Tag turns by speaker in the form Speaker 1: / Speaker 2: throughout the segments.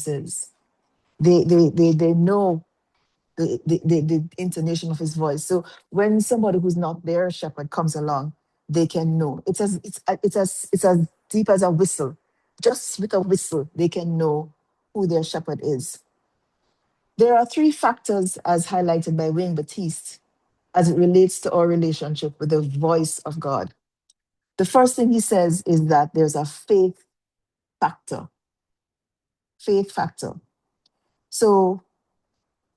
Speaker 1: is. They know the intonation of his voice. So when somebody who's not their shepherd comes along, they can know. It's as deep as a whistle. Just with a whistle, they can know who their shepherd is. There are three factors as highlighted by Wayne Batiste as it relates to our relationship with the voice of God. The first thing he says is that there's a faith factor. Faith factor. So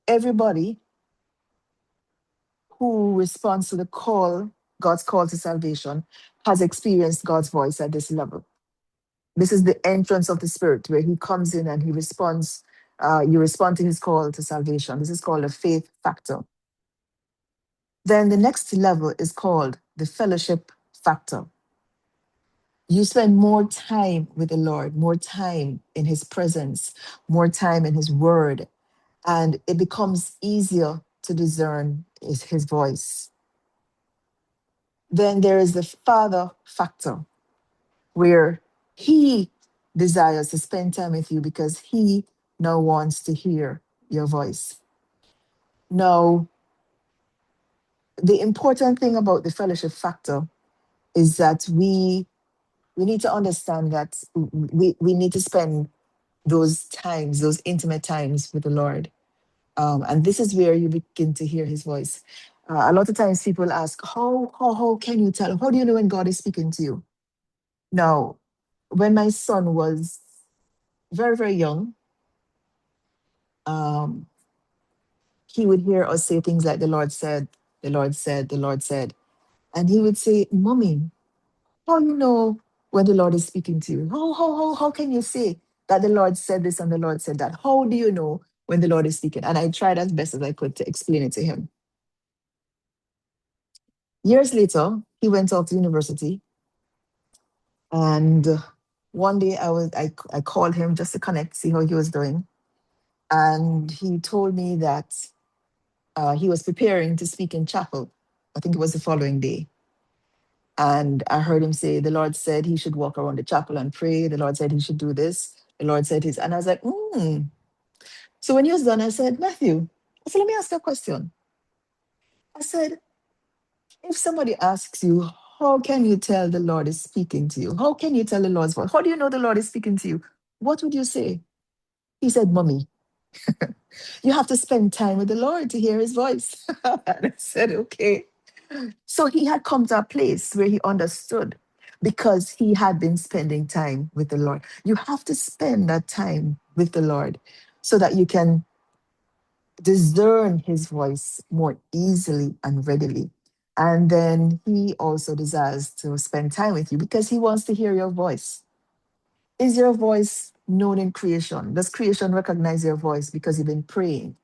Speaker 1: everybody who responds to the call, God's call to salvation, has experienced God's voice at this level. This is the entrance of the Spirit where He comes in and He responds. You respond to His call to salvation. This is called a faith factor. Then the next level is called the fellowship factor. You spend more time with the Lord, more time in His presence, more time in His Word, and it becomes easier to discern His voice. Then there is the Father factor, where He desires to spend time with you because He now wants to hear your voice. Now, the important thing about the fellowship factor is that we need to understand that we need to spend those times, those intimate times with the Lord. And this is where you begin to hear His voice. A lot of times people ask, how can you tell? How do you know when God is speaking to you? Now, when my son was very, very young, um, he would hear us say things like, the Lord said, the Lord said, the Lord said. And he would say, Mommy, how you know when the Lord is speaking to you? How can you say that the Lord said this and the Lord said that? How do you know when the Lord is speaking? And I tried as best as I could to explain it to him. Years later, he went off to university, and one day I called him just to connect, see how he was doing, and he told me that he was preparing to speak in chapel. I think it was the following day. And I heard him say, the Lord said he should walk around the chapel and pray. The Lord said he should do this. The Lord said his, and I was like, hmm. So when he was done, I said, Matthew, I said, let me ask you a question. I said, if somebody asks you, how can you tell the Lord is speaking to you? How can you tell the Lord's voice? How do you know the Lord is speaking to you? What would you say? He said, Mommy, you have to spend time with the Lord to hear his voice. And I said, okay. So he had come to a place where he understood because he had been spending time with the Lord. You have to spend that time with the Lord so that you can discern his voice more easily and readily. And then he also desires to spend time with you because he wants to hear your voice. Is your voice known in creation? Does creation recognize your voice because you've been praying?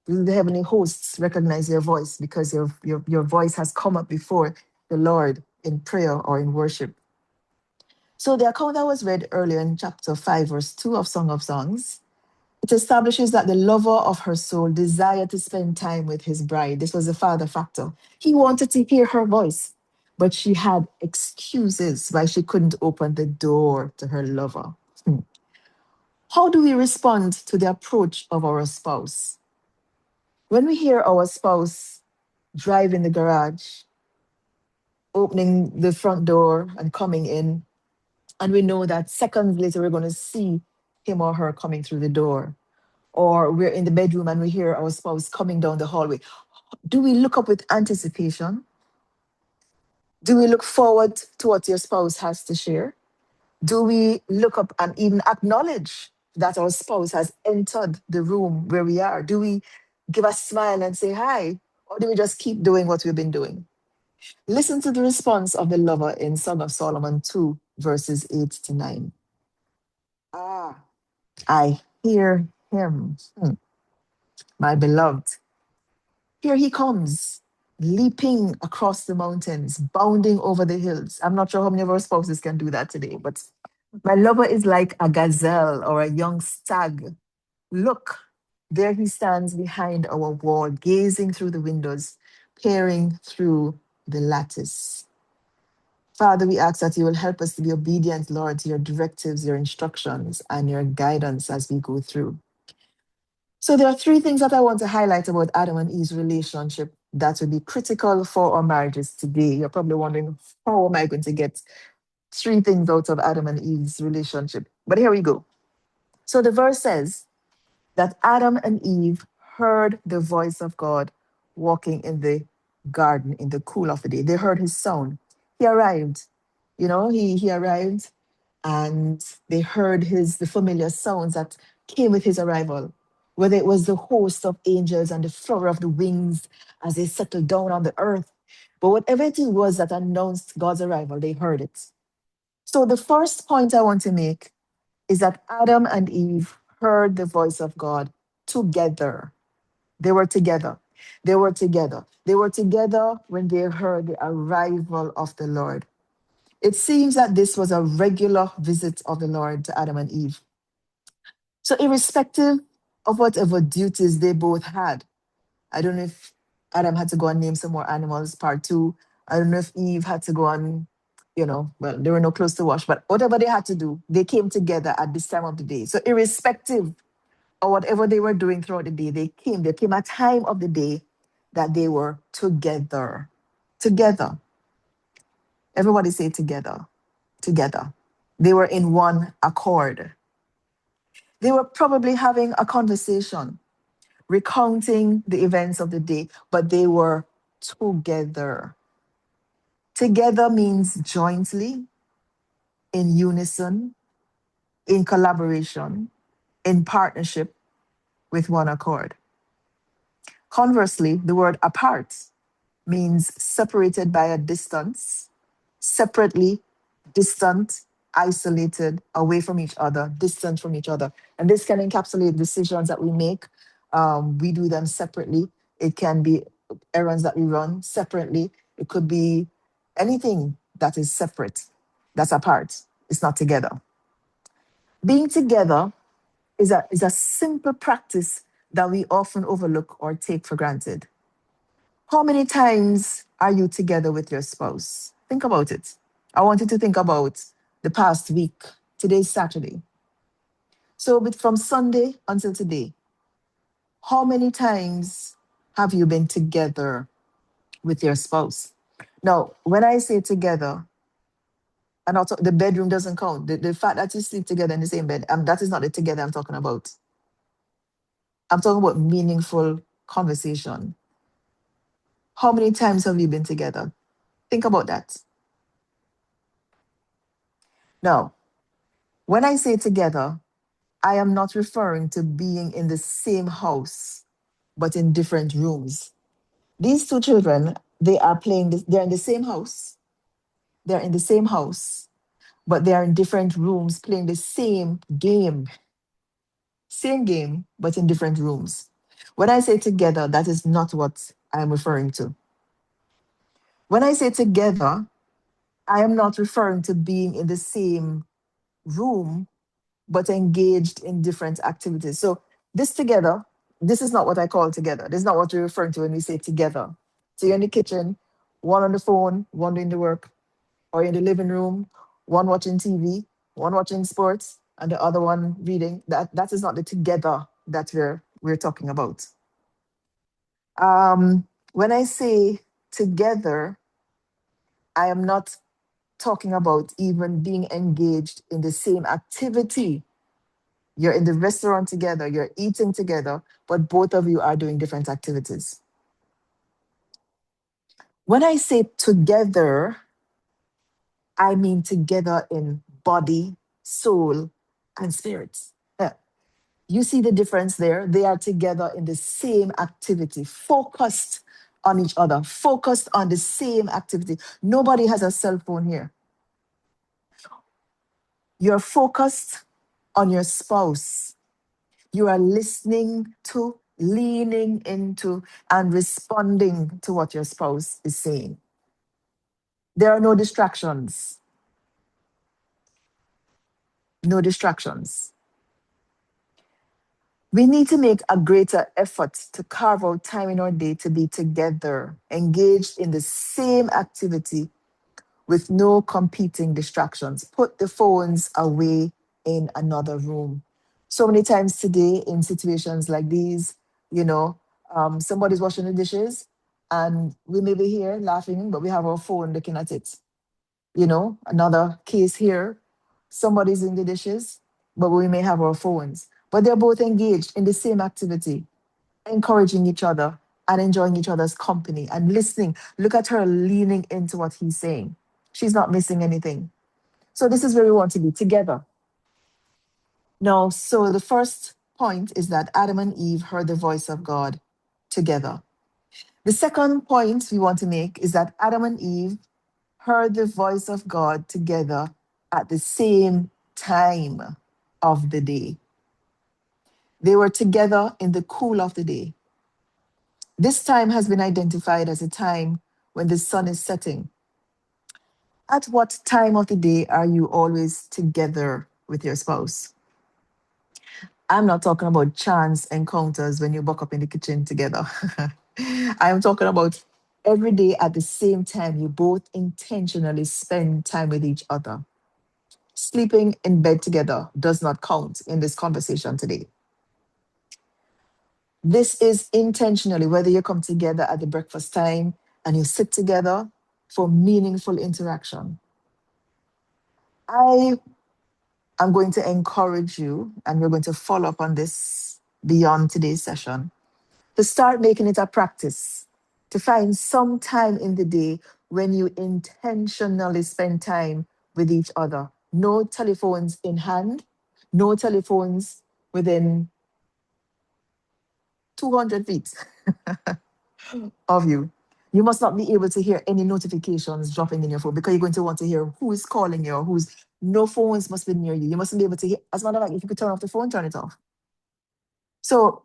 Speaker 1: Do the heavenly hosts recognize your voice because your voice has come up before the Lord in prayer or in worship? So the account that was read earlier in chapter 5, verse 2 of Song of Songs, it establishes that the lover of her soul desired to spend time with his bride. This was the father factor. He wanted to hear her voice, but she had excuses why she couldn't open the door to her lover. How do we respond to the approach of our spouse? When we hear our spouse drive in the garage, opening the front door and coming in, and we know that seconds later we're going to see him or her coming through the door, or we're in the bedroom and we hear our spouse coming down the hallway, do we look up with anticipation? Do we look forward to what your spouse has to share? Do we look up and even acknowledge that our spouse has entered the room where we are? Do we give a smile and say hi? Or do we just keep doing what we've been doing? Listen to the response of the lover in Song of Solomon 2, verses 8 to 9. Ah, I hear him, my beloved. Here he comes, leaping across the mountains, bounding over the hills. I'm not sure how many of our spouses can do that today, but my lover is like a gazelle or a young stag. Look, there he stands behind our wall, gazing through the windows, peering through the lattice. Father, we ask that you will help us to be obedient, Lord, to your directives, your instructions, and your guidance as we go through. So there are three things that I want to highlight about Adam and Eve's relationship that will be critical for our marriages today. You're probably wondering, how am I going to get three things out of Adam and Eve's relationship? But here we go. So the verse says that Adam and Eve heard the voice of God walking in the garden in the cool of the day. They heard his sound. He arrived. He arrived, and they heard the familiar sounds that came with his arrival, whether it was the host of angels and the flutter of the wings as they settled down on the earth. But whatever it was that announced God's arrival, they heard it. So the first point I want to make is that Adam and Eve heard the voice of God together. They were together. They were together. They were together when they heard the arrival of the Lord. It seems that this was a regular visit of the Lord to Adam and Eve. So, irrespective of whatever duties they both had, I don't know if Adam had to go and name some more animals, part two. I don't know if Eve had to go and, well, there were no clothes to wash, but whatever they had to do, they came together at this time of the day. So, irrespective of whatever they were doing throughout the day, there came a time of the day that they were together. Together. Everybody say together. Together. They were in one accord. They were probably having a conversation, recounting the events of the day, but they were together. Together means jointly, in unison, in collaboration, in partnership, with one accord. Conversely, the word apart means separated by a distance, separately, distant, isolated, away from each other, distant from each other. And this can encapsulate decisions that we make. We do them separately. It can be errands that we run separately. It could be anything that is separate, that's apart. It's not together. Being together is a simple practice that we often overlook or take for granted. How many times are you together with your spouse? Think about it. I want you to think about the past week. Today's Saturday. So, from Sunday until today, how many times have you been together with your spouse? Now, when I say together, and also the bedroom doesn't count. The fact that you sleep together in the same bed, that is not the together I'm talking about. I'm talking about meaningful conversation. How many times have you been together? Think about that. Now, when I say together, I am not referring to being in the same house, but in different rooms. These two children, they are playing, they're in the same house. They're in the same house, but they are in different rooms playing the same game. Same game, but in different rooms. When I say together, that is not what I am referring to. When I say together, I am not referring to being in the same room, but engaged in different activities. So this together, this is not what I call together. This is not what we're referring to when we say together. So you're in the kitchen, one on the phone, one doing the work, or in the living room, one watching TV, one watching sports, and the other one reading. That is not the together that we're talking about. When I say together, I am not talking about even being engaged in the same activity. You're in the restaurant together, you're eating together, but both of you are doing different activities. When I say together, I mean together in body, soul, and spirit. You see the difference there? They are together in the same activity, focused on each other, focused on the same activity. Nobody has a cell phone here. You're focused on your spouse. You are listening to, leaning into, and responding to what your spouse is saying. There are no distractions. No distractions. We need to make a greater effort to carve out time in our day to be together, engaged in the same activity, with no competing distractions. Put the phones away in another room. So many times today, in situations like these, you know, somebody's washing the dishes and we may be here laughing, but we have our phone looking at it. Another case here, somebody's in the dishes, but we may have our phones. But they're both engaged in the same activity, encouraging each other and enjoying each other's company and listening. Look at her leaning into what he's saying. She's not missing anything. So this is where we want to be together. Now, so the first point is that Adam and Eve heard the voice of God together. The second point we want to make is that Adam and Eve heard the voice of God together at the same time of the day. They were together in the cool of the day. This time has been identified as a time when the sun is setting. At what time of the day are you always together with your spouse? I'm not talking about chance encounters when you buck up in the kitchen together. I'm talking about every day at the same time, you both intentionally spend time with each other. Sleeping in bed together does not count in this conversation today. This is intentionally, whether you come together at the breakfast time and you sit together for meaningful interaction. I am going to encourage you, and we're going to follow up on this beyond today's session, to start making it a practice to find some time in the day when you intentionally spend time with each other. No telephones in hand, no telephones within 200 feet of you. You must not be able to hear any notifications dropping in your phone because you're going to want to hear who is calling you or who's. No phones must be near you. You mustn't be able to hear. As a matter of fact, if you could turn off the phone, turn it off. So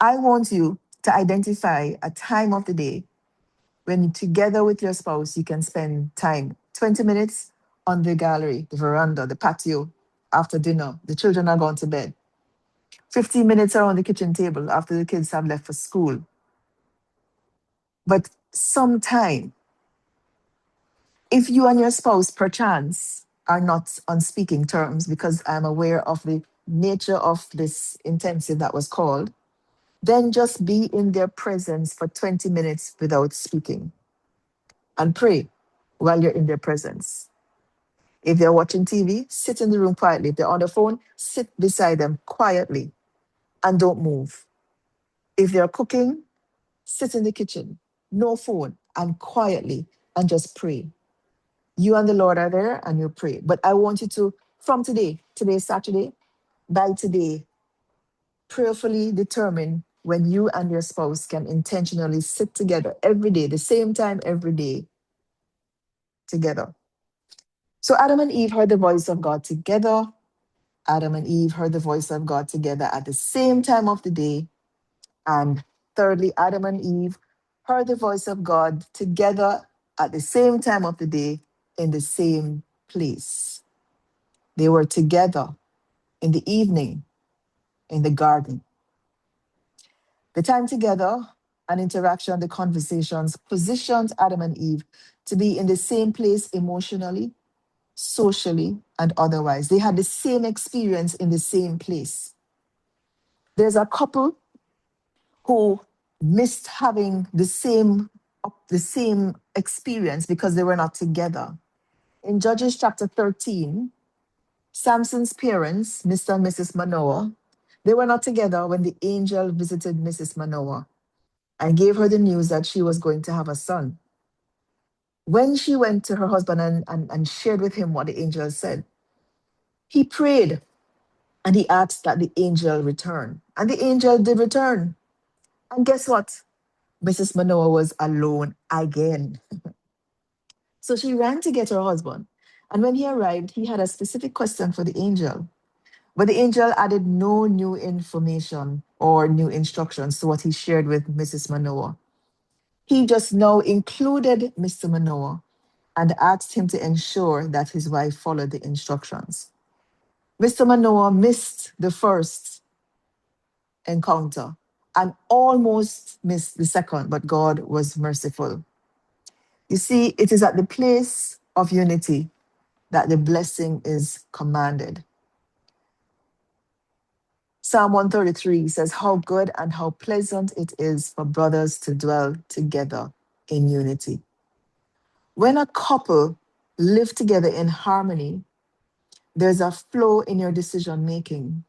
Speaker 1: I want you to identify a time of the day when together with your spouse, you can spend time, 20 minutes on the gallery, the veranda, the patio after dinner. The children are gone to bed. 15 minutes around the kitchen table after the kids have left for school. But sometime, if you and your spouse, perchance, are not on speaking terms, because I'm aware of the nature of this intensive that was called, then just be in their presence for 20 minutes without speaking and pray while you're in their presence. If they're watching TV, sit in the room quietly. If they're on the phone, sit beside them quietly and don't move. If they're cooking, sit in the kitchen, no phone, and quietly and just pray. You and the Lord are there and you pray. But I want you to, from today is Saturday, by today, prayerfully determine when you and your spouse can intentionally sit together every day, the same time every day together. So Adam and Eve heard the voice of God together. Adam and Eve heard the voice of God together at the same time of the day. And thirdly, Adam and Eve heard the voice of God together at the same time of the day in the same place. They were together in the evening in the garden. The time together and interaction, the conversations positioned Adam and Eve to be in the same place emotionally, socially, and otherwise. They had the same experience in the same place. There's a couple who missed having the same experience because they were not together. In Judges chapter 13, Samson's parents, Mr. and Mrs. Manoah, they were not together when the angel visited Mrs. Manoah and gave her the news that she was going to have a son. When she went to her husband and shared with him what the angel said, he prayed and he asked that the angel return. And the angel did return. And guess what? Mrs. Manoah was alone again. So she ran to get her husband. And when he arrived, he had a specific question for the angel. But the angel added no new information or new instructions to what he shared with Mrs. Manoah. He just now included Mr. Manoah and asked him to ensure that his wife followed the instructions. Mr. Manoah missed the first encounter and almost missed the second, but God was merciful. You see, it is at the place of unity that the blessing is commanded. Psalm 133 says, how good and how pleasant it is for brothers to dwell together in unity. When a couple live together in harmony, there's a flow in your decision making,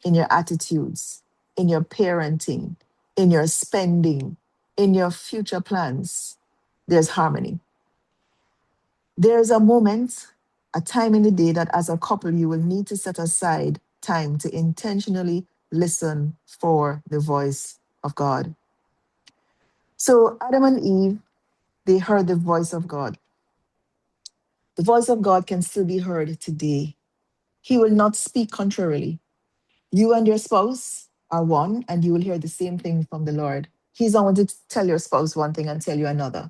Speaker 1: in your attitudes, in your parenting, in your spending, in your future plans. There's harmony. There's a moment, a time in the day that as a couple, you will need to set aside time to intentionally listen for the voice of God. So Adam and Eve, they heard the voice of God. The voice of God can still be heard today. He will not speak contrarily. You and your spouse are one, and you will hear the same thing from the Lord. He's not going to tell your spouse one thing and tell you another.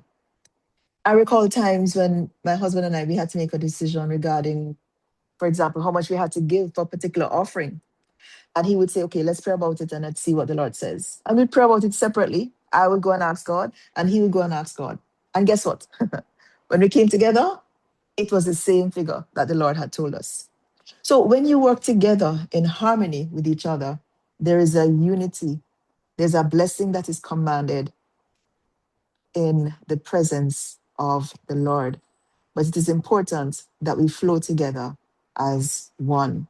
Speaker 1: I recall times when my husband and I, we had to make a decision regarding, for example, how much we had to give for a particular offering. And he would say, okay, let's pray about it and let's see what the Lord says. And we'd pray about it separately. I would go and ask God, and he would go and ask God. And guess what? When we came together, it was the same figure that the Lord had told us. So when you work together in harmony with each other, there is a unity, there's a blessing that is commanded in the presence of the Lord. But it is important that we flow together as one.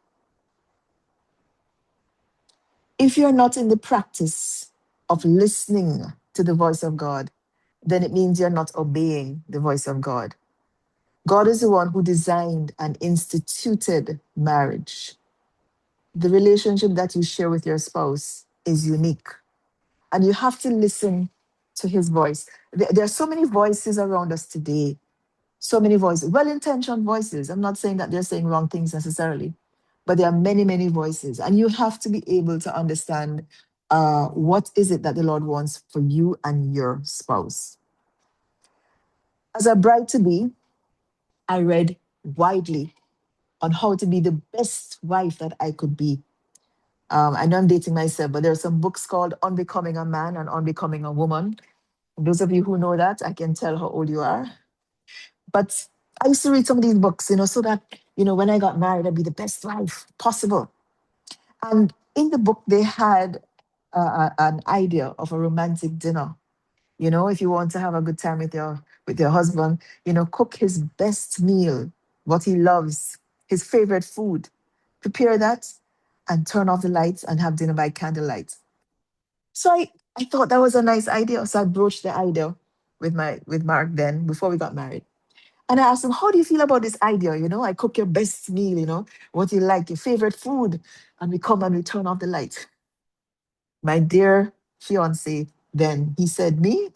Speaker 1: If you're not in the practice of listening to the voice of God, then it means you're not obeying the voice of God. God is the one who designed and instituted marriage. The relationship that you share with your spouse is unique, and you have to listen to his voice. There are so many voices around us today, so many voices, well-intentioned voices. I'm not saying that they're saying wrong things necessarily, but there are many, many voices, and you have to be able to understand what is it that the Lord wants for you and your spouse. As a bride to be, I read widely on how to be the best wife that I could be. I know I'm dating myself, but there are some books called Unbecoming a Man and Unbecoming a Woman. Those of you who know that, I can tell how old you are. But I used to read some of these books, so that, when I got married, I'd be the best wife possible. And in the book, they had an idea of a romantic dinner. If you want to have a good time with your husband, cook his best meal, what he loves, his favorite food. Prepare that and turn off the lights and have dinner by candlelight. So I thought that was a nice idea. So I broached the idea with Mark then before we got married. And I asked him, how do you feel about this idea? I cook your best meal, what you like, your favorite food. And we come and we turn off the light. My dear fiance, then he said, me,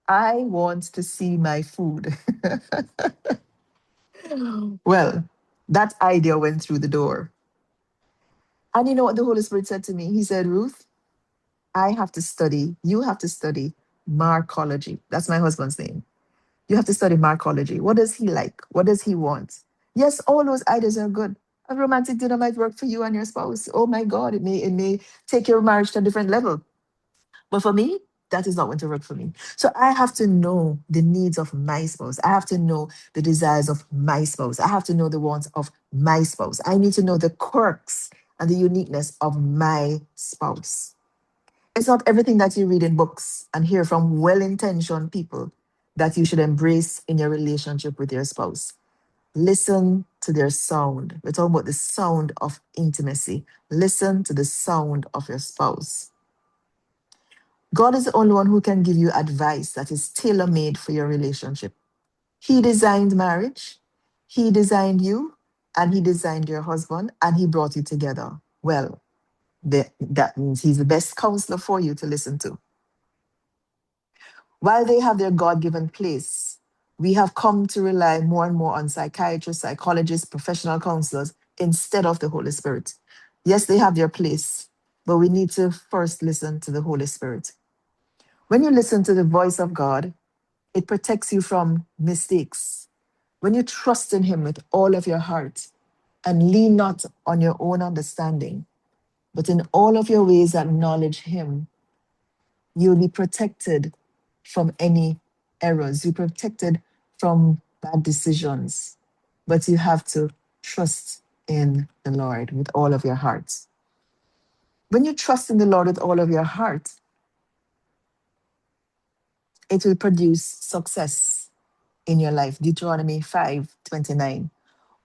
Speaker 1: I want to see my food. Well, that idea went through the door. And you know what the Holy Spirit said to me? He said, Ruth, you have to study Markology. That's my husband's name. You have to study Markology. What does he like? What does he want? Yes, all those ideas are good. A romantic dinner might work for you and your spouse. Oh my God, it may take your marriage to a different level. But for me, that is not going to work for me. So I have to know the needs of my spouse. I have to know the desires of my spouse. I have to know the wants of my spouse. I need to know the quirks and the uniqueness of my spouse. It's not everything that you read in books and hear from well-intentioned people that you should embrace in your relationship with your spouse. Listen to their sound. We're talking about the sound of intimacy. Listen to the sound of your spouse. God is the only one who can give you advice that is tailor-made for your relationship. He designed marriage, he designed you, and he designed your husband, and he brought you together. Well, that means he's the best counselor for you to listen to. While they have their God-given place, we have come to rely more and more on psychiatrists, psychologists, professional counselors instead of the Holy Spirit. Yes, they have their place, but we need to first listen to the Holy Spirit. When you listen to the voice of God, it protects you from mistakes. When you trust in Him with all of your heart and lean not on your own understanding, but in all of your ways acknowledge Him, you'll be protected from any errors. You're protected from bad decisions, but you have to trust in the Lord with all of your heart. When you trust in the Lord with all of your heart, it will produce success in your life. Deuteronomy 5:29.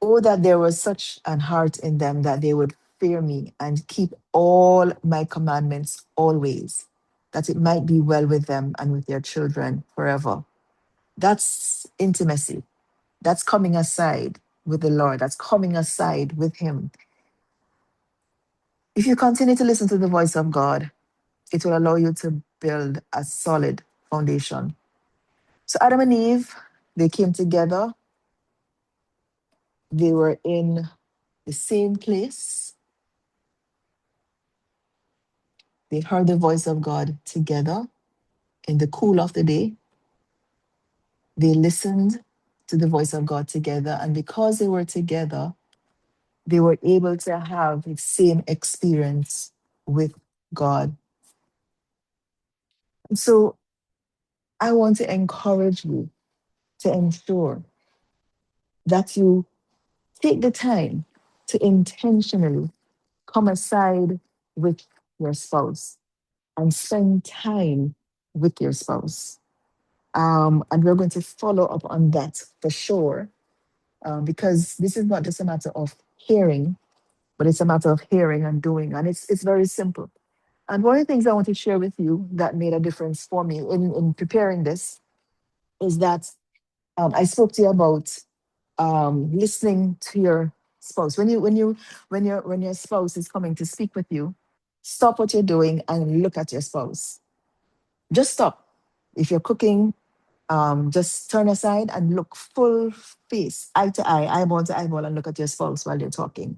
Speaker 1: Oh, that there was such an heart in them that they would fear me and keep all my commandments always, that it might be well with them and with their children forever. That's intimacy. That's coming aside with the Lord. That's coming aside with Him. If you continue to listen to the voice of God, it will allow you to build a solid foundation. So Adam and Eve, they came together. They were in the same place. They heard the voice of God together in the cool of the day. They listened to the voice of God together. And because they were together, they were able to have the same experience with God. And so I want to encourage you to ensure that you take the time to intentionally come aside with your spouse and spend time with your spouse. And we're going to follow up on that for sure, because this is not just a matter of hearing, but it's a matter of hearing and doing. And it's very simple. And one of the things I want to share with you that made a difference for me in preparing this is that I spoke to you about listening to your spouse. When your spouse is coming to speak with you, stop what you're doing and look at your spouse. Just stop. If you're cooking, just turn aside and look full face, eye to eye, eyeball to eyeball, and look at your spouse while you're talking.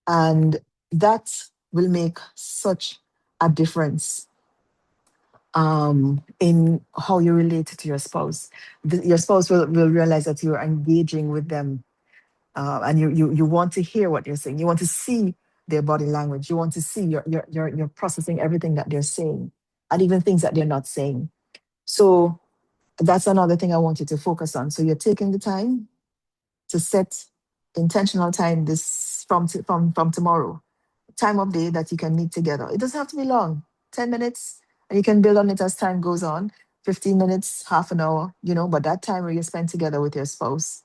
Speaker 1: And that will make such a difference in how you relate to your spouse. Your spouse will realize that you're engaging with them, and you want to hear what they're saying. You want to see their body language. You want to see you're processing everything that they're saying, and even things that they're not saying. So that's another thing I want you to focus on. So you're taking the time to set intentional time this from tomorrow, time of day that you can meet together. It doesn't have to be long, 10 minutes, and you can build on it as time goes on. 15 minutes, half an hour, but that time where you spend together with your spouse,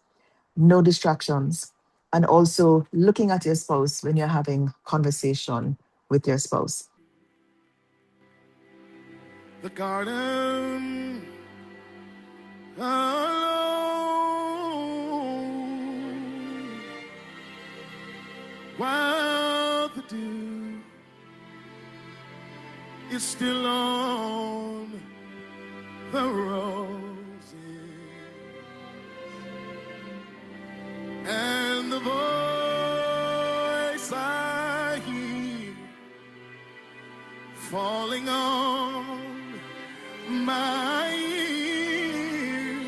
Speaker 1: no distractions, and also looking at your spouse when you're having conversation with your spouse.
Speaker 2: The garden alone, while the dew is still on the roses, and the voice I hear falling on my ear,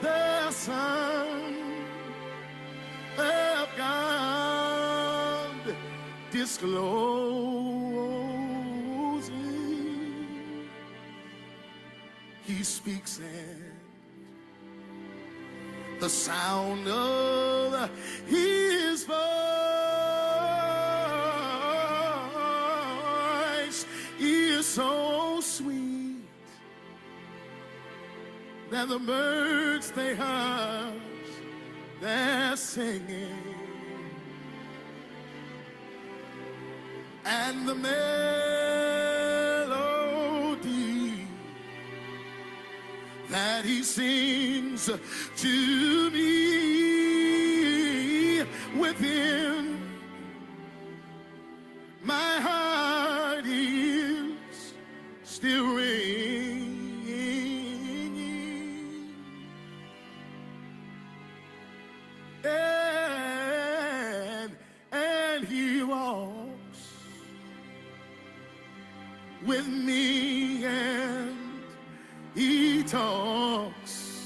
Speaker 2: the Son of God disclosing. He speaks and the sound of his voice is so sweet that the birds they hush, they're singing, and the melody that he sings to me within my heart is still ringing, and he walks with me, and he talks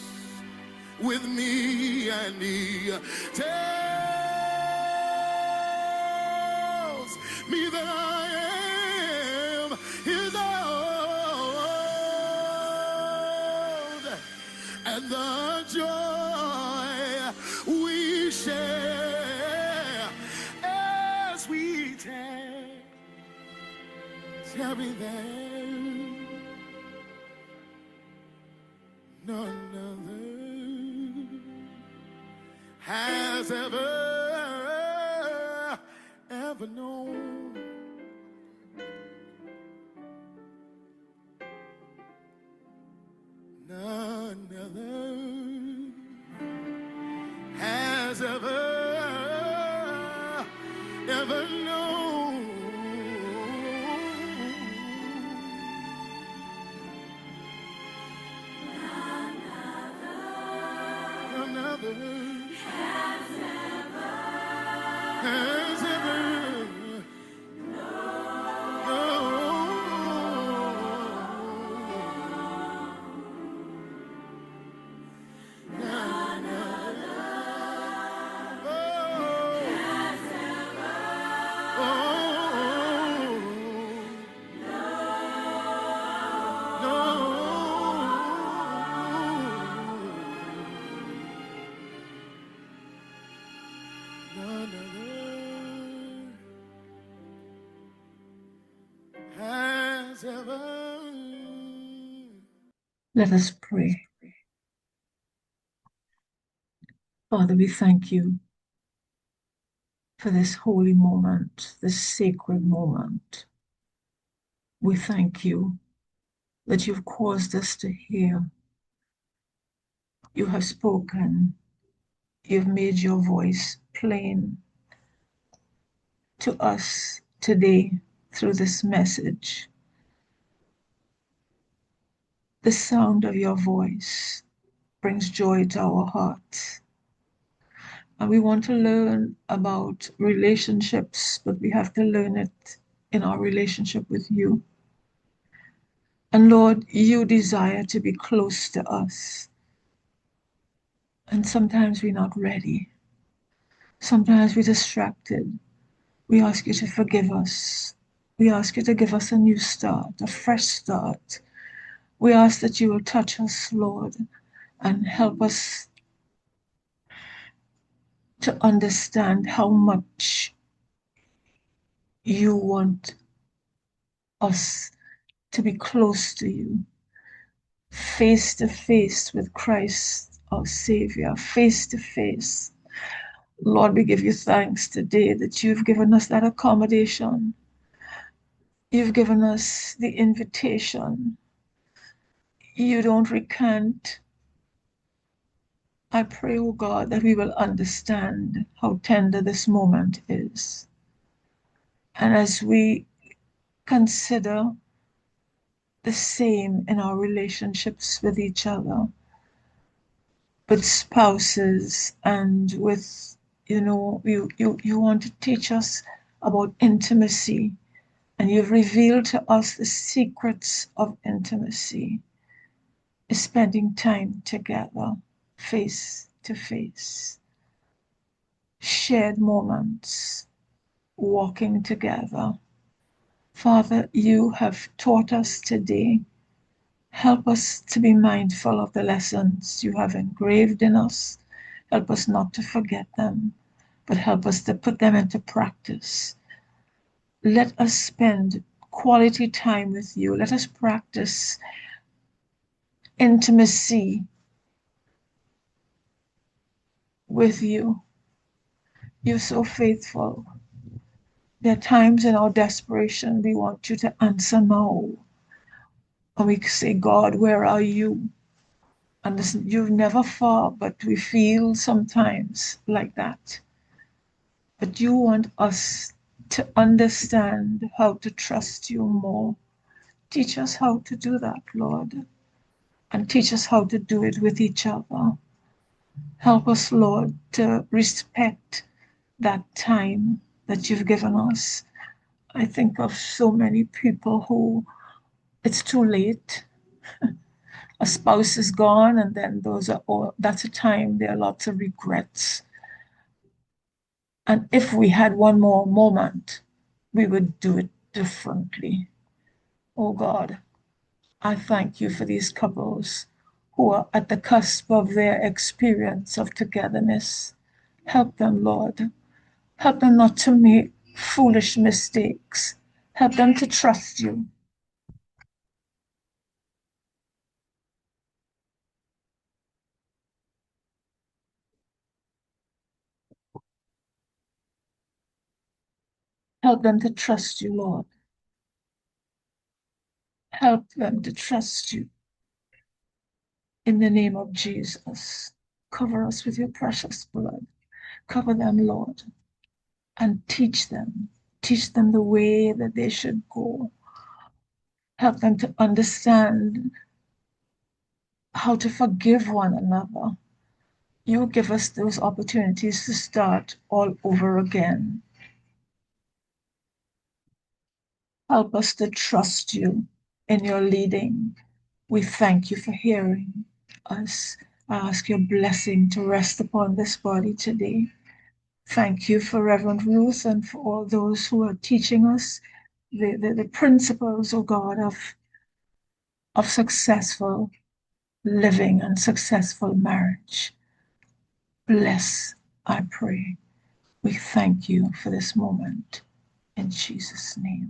Speaker 2: with me, and he tells me that I am his own, and the joy tell me that none other has ever known. None other has ever known. None other has ever
Speaker 3: Let us pray. Father, we thank you for this holy moment, this sacred moment. We thank you that you've caused us to hear. You have spoken. You've made your voice plain to us today through this message. The sound of your voice brings joy to our hearts. And we want to learn about relationships, but we have to learn it in our relationship with you. And Lord, you desire to be close to us. And sometimes we're not ready. Sometimes we're distracted. We ask you to forgive us. We ask you to give us a new start, a fresh start. We ask that you will touch us, Lord, and help us to understand how much you want us to be close to you, face to face with Christ, our Savior, face to face. Lord, we give you thanks today that you've given us that accommodation. You've given us the invitation. You don't recant. I pray, oh God, that we will understand how tender this moment is. And as we consider the same in our relationships with each other, with spouses and with, you want to teach us about intimacy, and you've revealed to us the secrets of intimacy, is spending time together, face to face, shared moments, walking together. Father, you have taught us today. Help us to be mindful of the lessons you have engraved in us. Help us not to forget them, but help us to put them into practice. Let us spend quality time with you. Let us practice intimacy with you. You're so faithful. There are times in our desperation we want you to answer no. And we say, God, where are you? And listen, you're never far, but we feel sometimes like that. But you want us to understand how to trust you more. Teach us how to do that, Lord. And teach us how to do it with each other. Help us, Lord, to respect that time that you've given us. I think of so many people who it's too late. A spouse is gone, and then that's a time there are lots of regrets. And if we had one more moment, we would do it differently. Oh God, I thank you for these couples who are at the cusp of their experience of togetherness. Help them, Lord. Help them not to make foolish mistakes. Help them to trust you. Help them to trust you, Lord. Help them to trust you. In the name of Jesus, cover us with your precious blood. Cover them, Lord, and teach them. Teach them the way that they should go. Help them to understand how to forgive one another. You give us those opportunities to start all over again. Help us to trust you in your leading. We thank you for hearing us. I ask your blessing to rest upon this body today. Thank you for Reverend Ruth and for all those who are teaching us the principles, oh God, of successful living and successful marriage. Bless, I pray. We thank you for this moment. In Jesus' name.